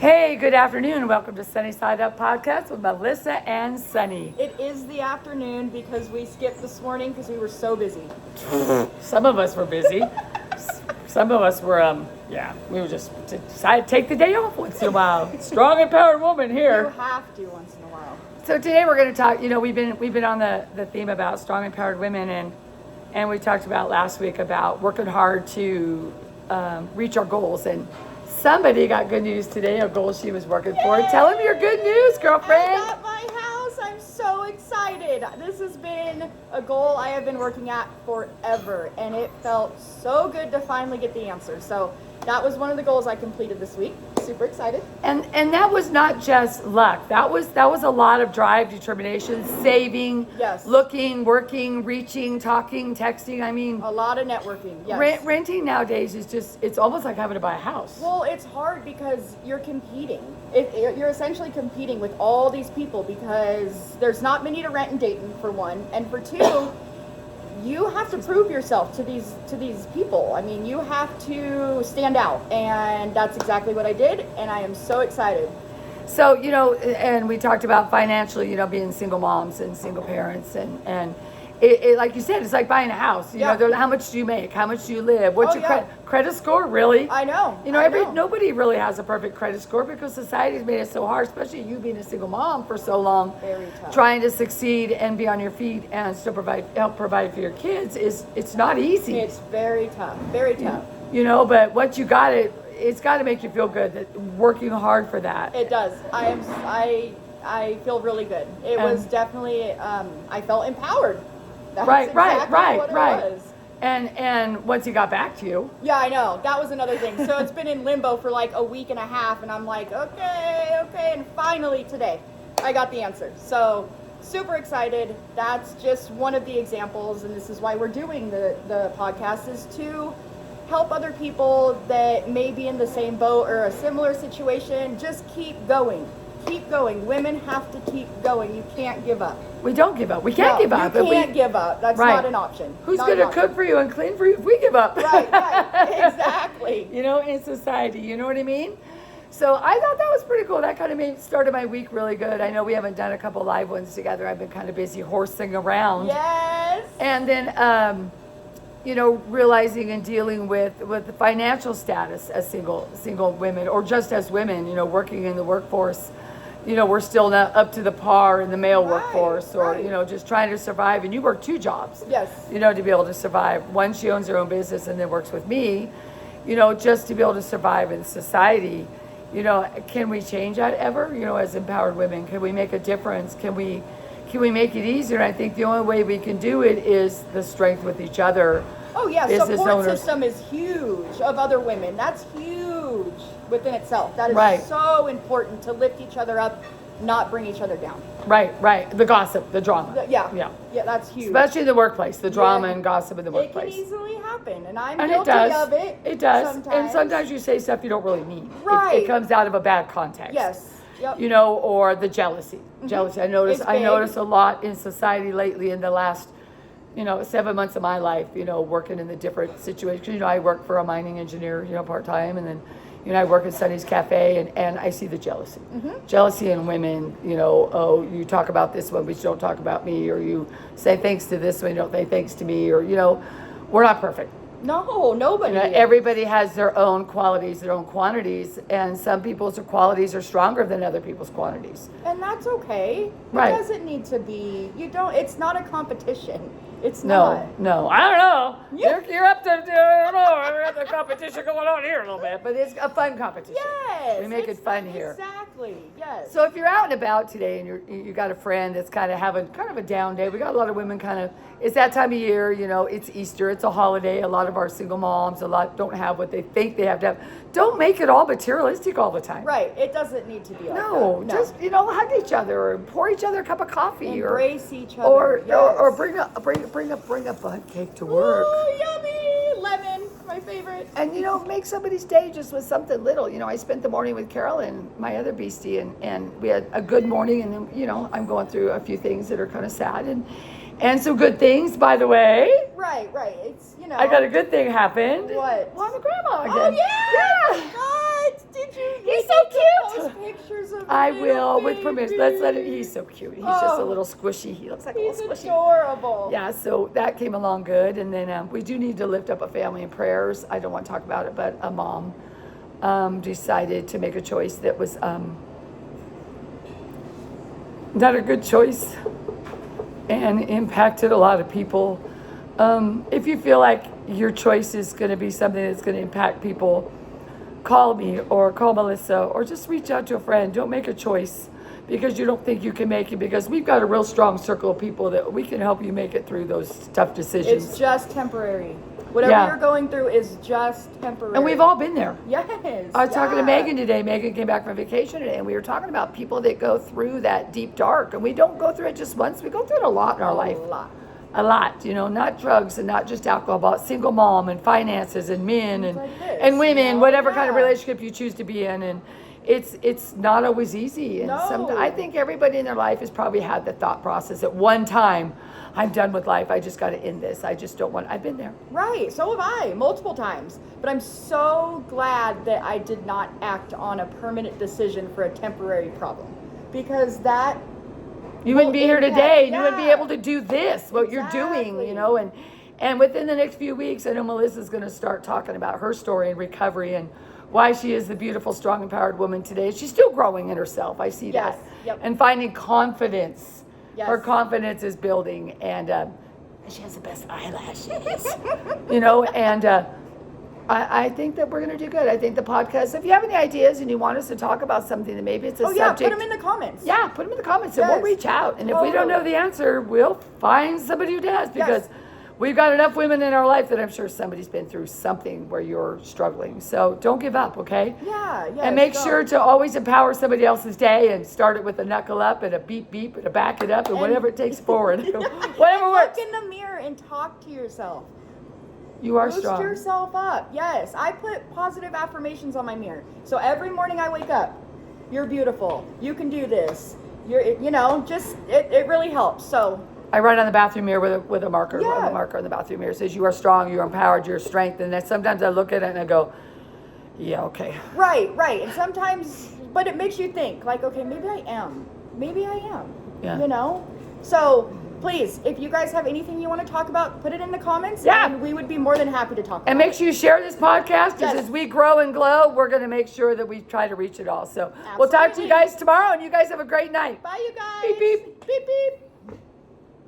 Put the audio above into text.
Hey, good afternoon. Welcome to Sunny Side Up Podcast with Melissa and Sunny. It is the afternoon because we skipped this morning because we were so busy. Some of us were busy. Some of us were, we were just decided to take the day off once in a while. Strong, empowered woman You here. have to once in a while. So today we're going to talk. We've been on the theme about strong, empowered women, and we talked about last week about working hard to reach our goals. And somebody got good news today. A goal she was working for. Tell them your good news, girlfriend. I got my house. I'm so excited. This has been a goal I have been working at forever, and it felt so good to finally get the answer. So that was one of the goals I completed this week. Super excited. And that was not just luck. That was a lot of drive, determination, saving, Yes. looking, working, reaching, talking, texting. I mean, A lot of networking. Yes. renting nowadays is it's almost like having to buy a house. Well, it's hard because you're competing. You're essentially competing with all these people because there's not many to rent in Dayton, for one, and for two, you have to prove yourself to these people. I mean, you have to stand out, and that's exactly what I did, and I am so excited. So, and we talked about financially, being single moms and single parents, and it like you said, it's like buying a house. Yeah. How much do you make? How much do you live? What's Oh, your yeah. credit score, really? I know. Nobody really has a perfect credit score because society's made it so hard, especially you being a single mom for so long. Very tough. Trying to succeed and be on your feet and still help provide for your kids it's not easy. It's very tough. Very tough. But once you got it, it's got to make you feel good that working hard for that. It does. I feel really good. It was definitely. I felt empowered. That's exactly what it was. And once he got back to you. Yeah, I know. That was another thing. So it's been in limbo for like a week and a half, and I'm like, okay, and finally today, I got the answer. So super excited. That's just one of the examples, and this is why we're doing the podcast, is to help other people that may be in the same boat or a similar situation. Just keep going. Keep going. Women have to keep going. You can't give up. We don't give up. We can't give up. You can't give up. That's not an option. Who's going to cook for you and clean for you if we give up? Right. Exactly. In society, you know what I mean? So I thought that was pretty cool. That kind of started my week really good. I know we haven't done a couple live ones together. I've been kind of busy horsing around. Yes. And then, realizing and dealing with the financial status as single women, or just as women, working in the workforce. We're still not up to the par in the male workforce, or, just trying to survive. And you work two jobs, Yes. to be able to survive. One, she owns her own business and then works with me, just to be able to survive in society. Can we change that ever, as empowered women? Can we make a difference? Can we make it easier? And I think the only way we can do it is the strength with each other. Oh, yeah. Business Support owners. system is huge of other women. That's huge within itself. That is Right. so important to lift each other up, not bring each other down. Right. The gossip, the drama. Yeah, that's huge. Especially in the workplace, the drama Yeah. and gossip in the It workplace. can easily happen, and I'm And guilty it does. of it. It does. And sometimes you say stuff you don't really mean. Right. It comes out of a bad context. Yes. Yep. Or the jealousy. Jealousy. I It's big. notice a lot in society lately in the last, 7 months of my life, working in the different situations. I work for a mining engineer, part-time, and then, I work at Sunny's Cafe, and I see the jealousy. Jealousy in women, oh, you talk about this one, but you don't talk about me, or you say thanks to this one, you don't say thanks to me, or, we're not perfect. No, nobody. is. Everybody has their own qualities, their own quantities, and some people's qualities are stronger than other people's quantities. And that's okay. Right. It doesn't need to be. It's not a competition. It's No, not. I don't know. Yeah. You're up to, I don't know, we got the competition going on here a little bit, but it's a fun competition. Yes. We make it fun here. Exactly. Yes. So if you're out and about today and you got a friend that's kind of having kind of a down day, we got a lot of women it's that time of year, it's Easter, it's a holiday. A lot of our single moms, don't have what they think they have to have. Don't make it all materialistic all the time. Right. It doesn't need to be like No, that. just hug each other or pour each other a cup of coffee Embrace each other. or Yes. bring a bun cake to work. Ooh, yummy! Lemon, my favorite. And make somebody's day just with something little. I spent the morning with Carolyn, my other beastie, and we had a good morning. And then I'm going through a few things that are kind of sad and some good things, by the way. Right. It's I got a good thing happened. What? Well, I'm a grandma Oh again. yeah! Yeah. God, did you? He's so cute. pictures of the I little will, with permission. Let's let it. baby. He's so cute. He's just a Oh. little squishy. He looks like a He's little squishy. adorable. Yeah, so that came along good, and then we do need to lift up a family in prayers. I don't want to talk about it, but a mom decided to make a choice that was not a good choice and impacted a lot of people. If you feel like your choice is going to be something that's going to impact people, call me or call Melissa or just reach out to a friend. Don't make a choice because you don't think you can make it, because we've got a real strong circle of people that we can help you make it through those tough decisions. It's just temporary. Whatever Yeah. you're going through is just temporary. And we've all been there. Yes. I was talking to yeah. Megan today. Megan came back from vacation today, and we were talking about people that go through that deep dark. And we don't go through it just once. We go through it a lot in our life. A lot, not drugs and not just alcohol, but single mom and finances and men and, like this, and women, whatever kind of yeah. relationship you choose to be in. And it's not always easy. And No. I think everybody in their life has probably had the thought process at one time, I'm done with life. I just got to end this. I just don't want, I've been there. Right, so have I, multiple times. But I'm so glad that I did not act on a permanent decision for a temporary problem. Because that, You wouldn't be here impact- today, and you wouldn't be yeah. able to do this, what you're doing, Exactly. and within the next few weeks, I know Melissa's going to start talking about her story and recovery and why she is the beautiful, strong, empowered woman today. She's still growing in herself. I see Yes, that. yep. And finding confidence. Yes. Her confidence is building, and she has the best eyelashes, and I think that we're going to do good. I think the podcast, if you have any ideas and you want us to talk about something, that maybe it's a oh yeah, subject. put them in the comments. Yeah, put them in the comments and we'll Yes. reach out. And if we don't know Totally. the answer, we'll find somebody who does, because we've got enough women in our life that I'm sure somebody's been through something where you're struggling. So don't give up, okay? Yeah, yeah. And make sure to always empower somebody else's day and start it with a knuckle up and a beep beep and a back it up and whatever it takes forward. Whatever works. Look in the mirror and talk to yourself. You are Boost strong. yourself up. Yes, I put positive affirmations on my mirror. So every morning I wake up, you're beautiful. You can do this. It really helps. So I write on the bathroom mirror with a marker. Yeah. I have a marker on the bathroom mirror. It says, you are strong, you are empowered, you're strength. And then sometimes I look at it and I go, yeah, okay. right. And sometimes, but it makes you think like, okay, maybe I am. Yeah. So please, if you guys have anything you want to talk about, put it in the comments. Yeah. And we would be more than happy to talk about And make sure you share this podcast, because Yes. as we grow and glow, we're going to make sure that we try to reach it all. So we'll talk to you Absolutely. guys tomorrow, and you guys have a great night. Bye, you guys. Beep, beep. Beep, beep.